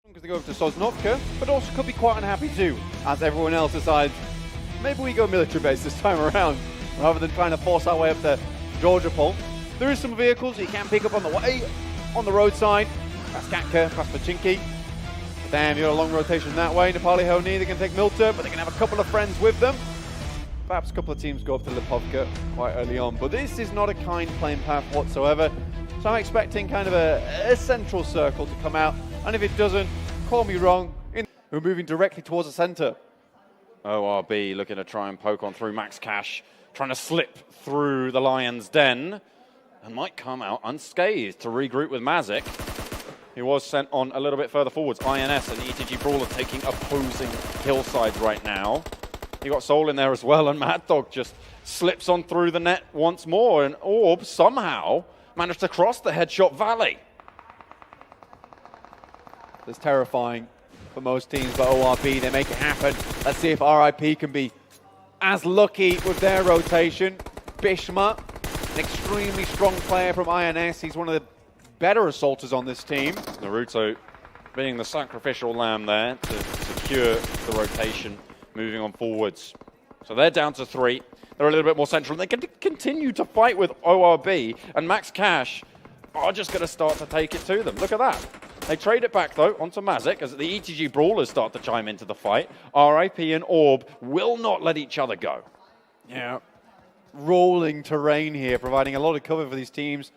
Because they go over to Sosnovka, but also could be quite unhappy too, as everyone else decides, maybe we go military base this time around, rather than trying to force our way up to Georgia Pole. There is some vehicles you can pick up on the way, on the roadside, past Katka, past Pachinki. Then you've got a long rotation that way. Nepali Honi, they can take Milta, but they can have a couple of friends with them. Perhaps a couple of teams go up to Lipovka quite early on, but this is not a kind playing path whatsoever. So I'm expecting kind of a central circle to come out, and if it doesn't, call me wrong. We're moving directly towards the center. ORB looking to try and poke on through Max Cash, trying to slip through the Lion's Den, and might come out unscathed to regroup with Mazik. He was sent on a little bit further forwards. INS and ETG Brawler taking opposing hillsides right now. You got Soul in there as well, and Mad Dog just slips on through the net once more, and Orb somehow managed to cross the Headshot Valley. It's terrifying for most teams, but ORB, they make it happen. Let's see if RIP can be as lucky with their rotation. Bishma, an extremely strong player from INS. He's one of the better assaulters on this team. Naruto being the sacrificial lamb there to secure the rotation, moving on forwards. So they're down to 3. They're a little bit more central. They can continue to fight with ORB, and Max Cash are just going to start to take it to them. Look at that. They trade it back, though, onto Mazik as the ETG Brawlers start to chime into the fight. RIP and Orb will not let each other go. Yeah, rolling terrain here, providing a lot of cover for these teams.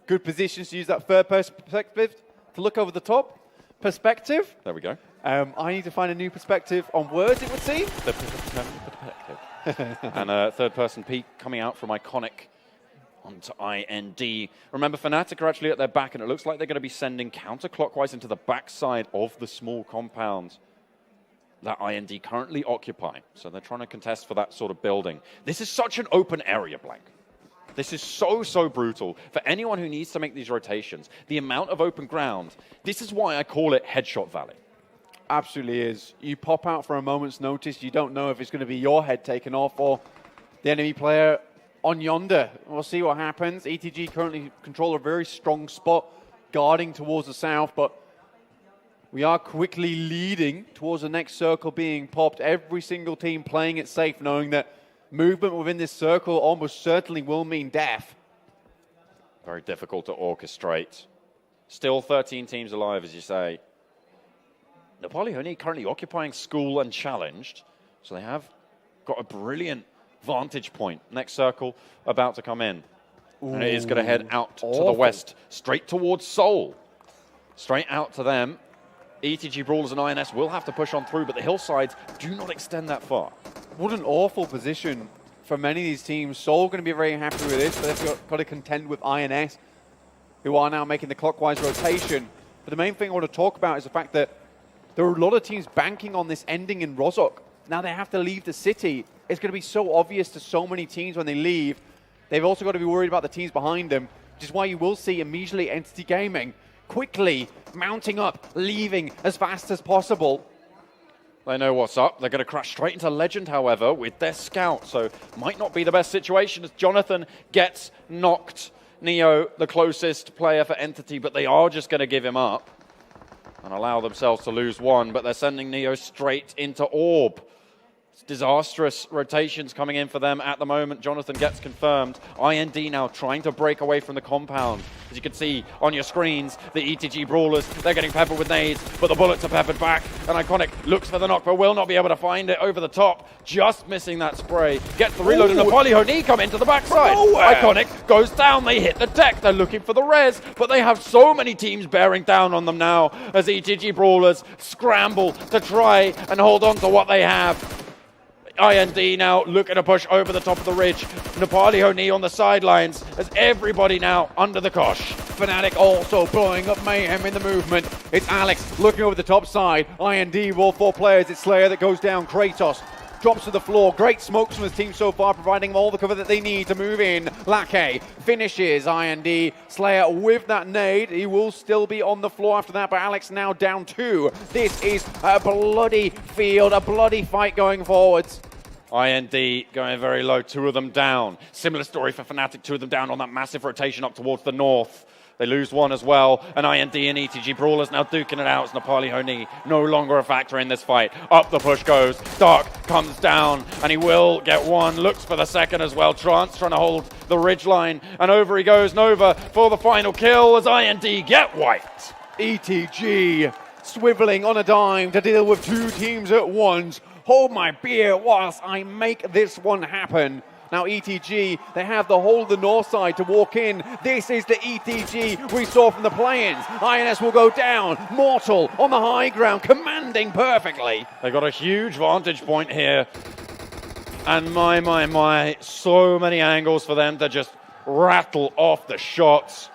Good positions to use that third perspective to look over the top. Perspective. There we go. I need to find a new perspective on words, it would seem. The perspective. And third-person peek coming out from Iconic onto IND. Remember, Fnatic are actually at their back, and it looks like they're going to be sending counterclockwise into the backside of the small compound that IND currently occupy. So they're trying to contest for that sort of building. This is such an open area, Blank. This is so brutal for anyone who needs to make these rotations. The amount of open ground, this is why I call it Headshot Valley. Absolutely is. You pop out for a moment's notice, you don't know if it's going to be your head taken off or the enemy player on yonder. We'll see what happens. ETG currently control a very strong spot, guarding towards the south, but we are quickly leading towards the next circle being popped. Every single team playing it safe, knowing that movement within this circle almost certainly will mean death. Very difficult to orchestrate. Still 13 teams alive, as you say. Nepali Honi currently occupying School and Challenged, so they have got a brilliant vantage point. Next circle about to come in. Ooh, and it is going to head out to the west, straight towards Seoul. Straight out to them. ETG Brawlers and INS will have to push on through, but the hillsides do not extend that far. What an awful position for many of these teams. Seoul going to be very happy with this, but they've got to contend with INS, who are now making the clockwise rotation. But the main thing I want to talk about is the fact that there are a lot of teams banking on this ending in Rozhok. Now they have to leave the city. It's going to be so obvious to so many teams when they leave. They've also got to be worried about the teams behind them, which is why you will see immediately Entity Gaming quickly mounting up, leaving as fast as possible. They know what's up. They're going to crash straight into Legend, however, with their scout. So might not be the best situation as Jonathan gets knocked. Neo, the closest player for Entity, but they are just going to give him up and allow themselves to lose one. But they're sending Neo straight into Orb. It's disastrous rotations coming in for them at the moment. Jonathan gets confirmed. IND now trying to break away from the compound. As you can see on your screens, the ETG Brawlers, they're getting peppered with nades, but the bullets are peppered back. And Iconic looks for the knock, but will not be able to find it over the top. Just missing that spray. Gets the reload, and the Polyhoni come into the backside. Iconic goes down, they hit the deck. They're looking for the res, but they have so many teams bearing down on them now as ETG Brawlers scramble to try and hold on to what they have. IND now looking to push over the top of the ridge. Nepali Honi on the sidelines as everybody now under the cosh. Fnatic also blowing up mayhem in the movement. It's Alex looking over the top side. IND, all 4 players. It's Slayer that goes down. Kratos drops to the floor. Great smokes from his team so far, providing them all the cover that they need to move in. Lake finishes IND. Slayer with that nade. He will still be on the floor after that, but Alex now down 2. This is a bloody field, a bloody fight going forwards. IND going very low, 2 of them down. Similar story for Fnatic, 2 of them down on that massive rotation up towards the north. They lose one as well, and IND and ETG Brawlers now duking it out as Nepali Honi no longer a factor in this fight. Up the push goes, Dark comes down, and he will get one, looks for the second as well. Trance trying to hold the ridgeline, and over he goes, Nova for the final kill as IND get wiped. ETG swiveling on a dime to deal with two teams at once. Hold my beer whilst I make this one happen. Now ETG, they have the whole of the north side to walk in. This is the ETG we saw from the play-ins. INS will go down. Mortal on the high ground, commanding perfectly. They got a huge vantage point here. And my, so many angles for them to just rattle off the shots.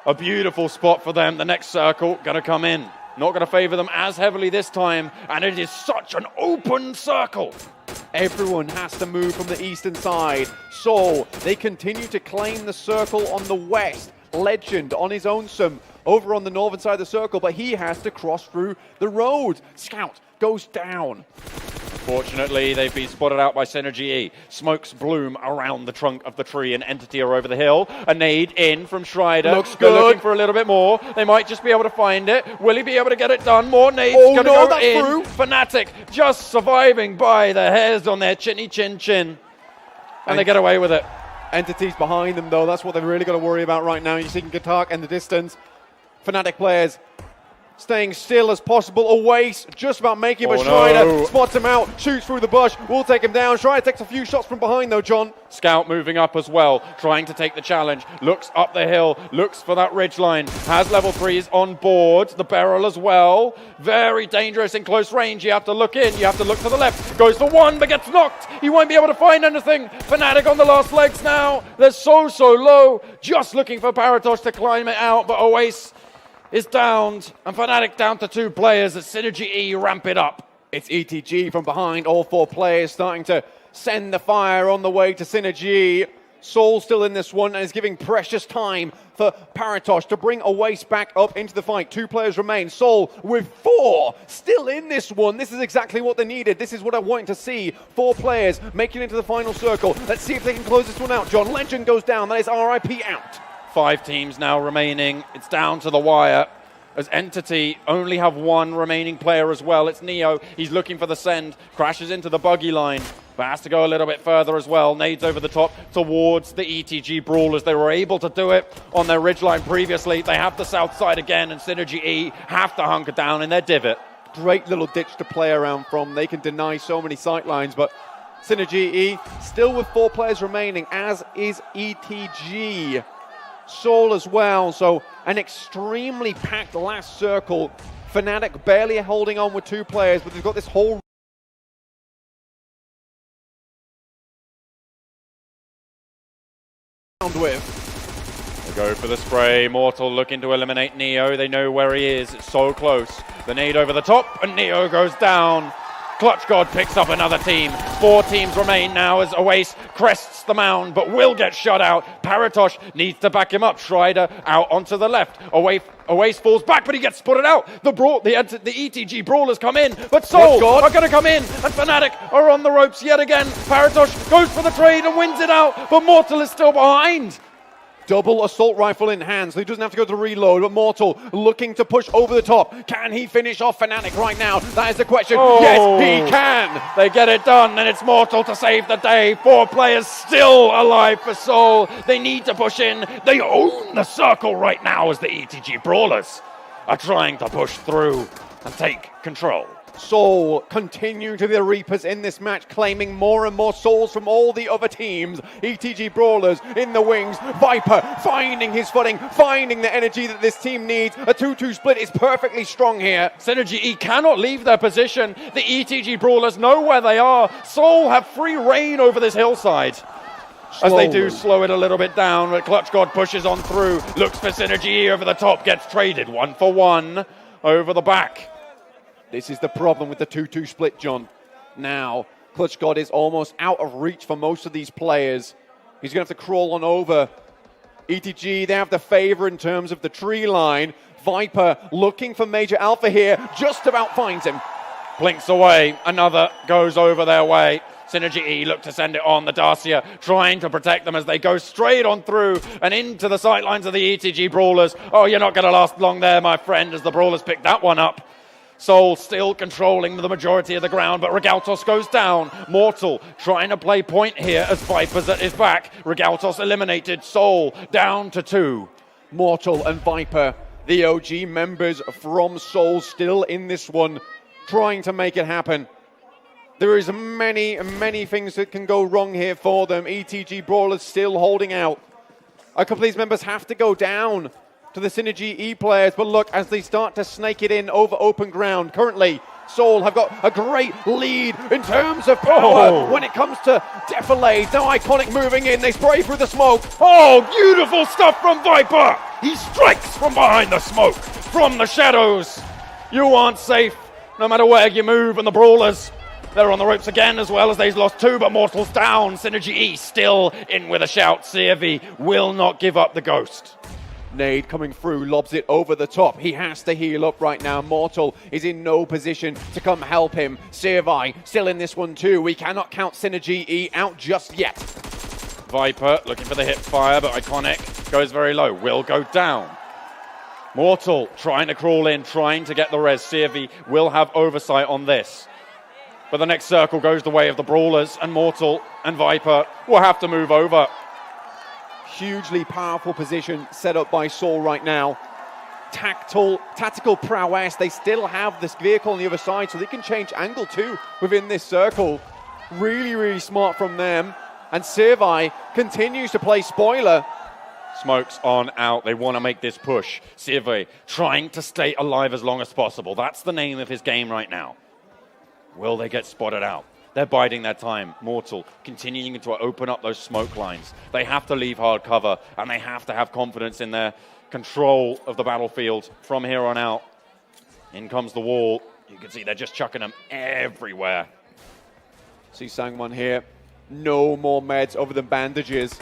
A beautiful spot for them. The next circle going to come in. Not going to favor them as heavily this time. And it is such an open circle. Everyone has to move from the eastern side. So they continue to claim the circle on the west. Legend on his own some over on the northern side of the circle, but he has to cross through the road. Scout goes down. Fortunately, they've been spotted out by Synerge E. Smokes bloom around the trunk of the tree, and Entity are over the hill. A nade in from Schreider. Looks They're good. looking for a little bit more. They might just be able to find it. Will he be able to get it done? More nades Oh, going to no, go that's in. through. Fnatic just surviving by the hairs on their chinny chin chin. And they get away with it. Entities behind them, though. That's what they've really got to worry about right now. You're seeing Gatark in the distance. Fnatic players staying still as possible. Away, just about making it, but Schreider spots him out, shoots through the bush, will take him down. Schreider takes a few shots from behind, though, John. Scout moving up as well, trying to take the challenge. Looks up the hill, looks for that ridgeline. Has level 3s on board. The barrel as well. Very dangerous in close range. You have to look in, you have to look to the left. Goes for one, but gets knocked. He won't be able to find anything. Fnatic on the last legs now. They're so low. Just looking for Paratosh to climb it out, but Oasis is downed, and Fnatic down to 2 players as Synerge E ramp it up. It's ETG from behind, all 4 players starting to send the fire on the way to Synerge E. Soul still in this one and is giving precious time for Paratosh to bring Oasis back up into the fight. 2 players remain. Soul with 4 still in this one. This is exactly what they needed. This is what I wanted to see. 4 players making it into the final circle. Let's see if they can close this one out. John, Legend goes down. That is RIP out. 5 teams now remaining. It's down to the wire as Entity only have 1 remaining player as well. It's Neo. He's looking for the send. Crashes into the buggy line, but has to go a little bit further as well. Nades over the top towards the ETG Brawlers. They were able to do it on their ridgeline previously. They have the south side again, and Synerge E have to hunker down in their divot. Great little ditch to play around from. They can deny so many sight lines, but Synerge E still with 4 players remaining, as is ETG. Soul as well, so an extremely packed last circle. Fnatic barely holding on with 2 players, but they've got this whole round with. They go for the spray. Mortal looking to eliminate Neo. They know where he is. It's so close. The nade over the top, and Neo goes down. Clutch God picks up another team. 4 teams remain now as Oasis crests the mound, but will get shut out. Paratosh needs to back him up. Schreider out onto the left. Oasis falls back, but he gets spotted out. The ETG Brawlers come in, but Soul are going to come in, and Fnatic are on the ropes yet again. Paratosh goes for the trade and wins it out, but Mortal is still behind. Double assault rifle in hand, so he doesn't have to go to reload, but Mortal looking to push over the top. Can he finish off Fnatic right now? That is the question. Oh. Yes, he can! They get it done, and it's Mortal to save the day. 4 players still alive for Soul. They need to push in. They own the circle right now as the ETG Brawlers are trying to push through and take control. Soul continue to be the Reapers in this match, claiming more and more souls from all the other teams. ETG Brawlers in the wings. Viper finding his footing, finding the energy that this team needs. A 2-2 split is perfectly strong here. Synerge E cannot leave their position. The ETG Brawlers know where they are. Soul have free reign over this hillside. As they do slow it a little bit down, but Clutch God pushes on through, looks for Synerge E over the top, gets traded 1 for 1 over the back. This is the problem with the 2-2 split, John. Now, Clutch God is almost out of reach for most of these players. He's going to have to crawl on over. ETG, they have the favor in terms of the tree line. Viper looking for Major Alpha here, just about finds him. blinks away. Another goes over their way. Synerge E look to send it on. The Dacia trying to protect them as they go straight on through and into the sightlines of the ETG Brawlers. Oh, you're not going to last long there, my friend, as the Brawlers pick that one up. Soul still controlling the majority of the ground, but Regaltos goes down. Mortal trying to play point here as Viper's at his back. Regaltos eliminated. Soul down to 2. Mortal and Viper, the OG members from Soul, still in this one, trying to make it happen. There is many things that can go wrong here for them. ETG Brawlers still holding out. A couple of these members have to go down to the Synerge E players, but look, as they start to snake it in over open ground, currently Soul have got a great lead in terms of power when it comes to Defilade. Now Iconic moving in, they spray through the smoke. Oh, beautiful stuff from Viper! He strikes from behind the smoke, from the shadows. You aren't safe, no matter where you move, and the Brawlers, they're on the ropes again as well as they've lost 2, but Mortal's down. Synerge E still in with a shout. Sirvi will not give up the ghost. Nade coming through, lobs it over the top. He has to heal up right now. Mortal is in no position to come help him. Sirvi still in this one too. We cannot count Synerge E out just yet. Viper looking for the hip fire, but Iconic goes very low. Will go down. Mortal trying to crawl in, trying to get the res. Sirvi will have oversight on this. But the next circle goes the way of the Brawlers, and Mortal and Viper will have to move over. Hugely powerful position set up by Soul right now. Tactical prowess. They still have this vehicle on the other side, so they can change angle too within this circle. Really smart from them. And Sirvi continues to play spoiler. Smoke's on out. They want to make this push. Sirvi trying to stay alive as long as possible. That's the name of his game right now. Will they get spotted out? They're biding their time. Mortal continuing to open up those smoke lines. They have to leave hard cover, and they have to have confidence in their control of the battlefield from here on out. In comes the wall. You can see they're just chucking them everywhere. See Sangwon here. No more meds other than bandages.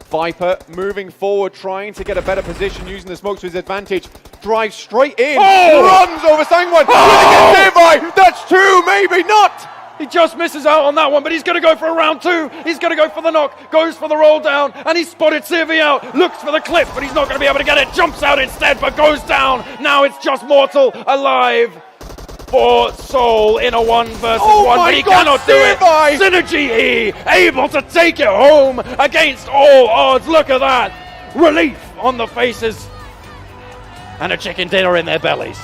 Viper moving forward, trying to get a better position, using the smoke to his advantage. Drives straight in. Runs over Sangwon. Sirvi. That's 2, maybe not. He just misses out on that one, but he's going to go for a round 2. He's going to go for the knock, goes for the roll down, and he spotted Sirvi out. Looks for the clip, but he's not going to be able to get it. Jumps out instead, but goes down. Now it's just Mortal alive for Soul in a 1 versus 1, but he cannot do it. Synerge E able to take it home against all odds. Look at that. Relief on the faces and a chicken dinner in their bellies.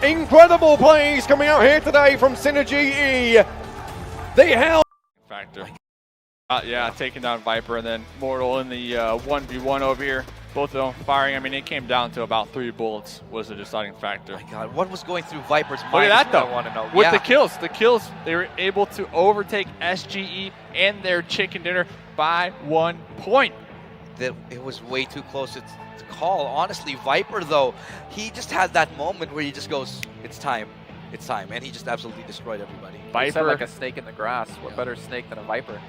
Incredible plays coming out here today from Synerge E. They held factor. Yeah, taking down Viper and then Mortal in the 1v1 over here. Both of them firing. I mean, it came down to about 3 bullets was the deciding factor. Oh my God, what was going through Viper's mind? Look at that, though. I want to know. With the kills, they were able to overtake SGE and their chicken dinner by 1 point. It was way too close to call. Honestly, Viper, though, he just had that moment where he just goes, it's time, and he just absolutely destroyed everybody. Viper, like a snake in the grass. What better snake than a viper?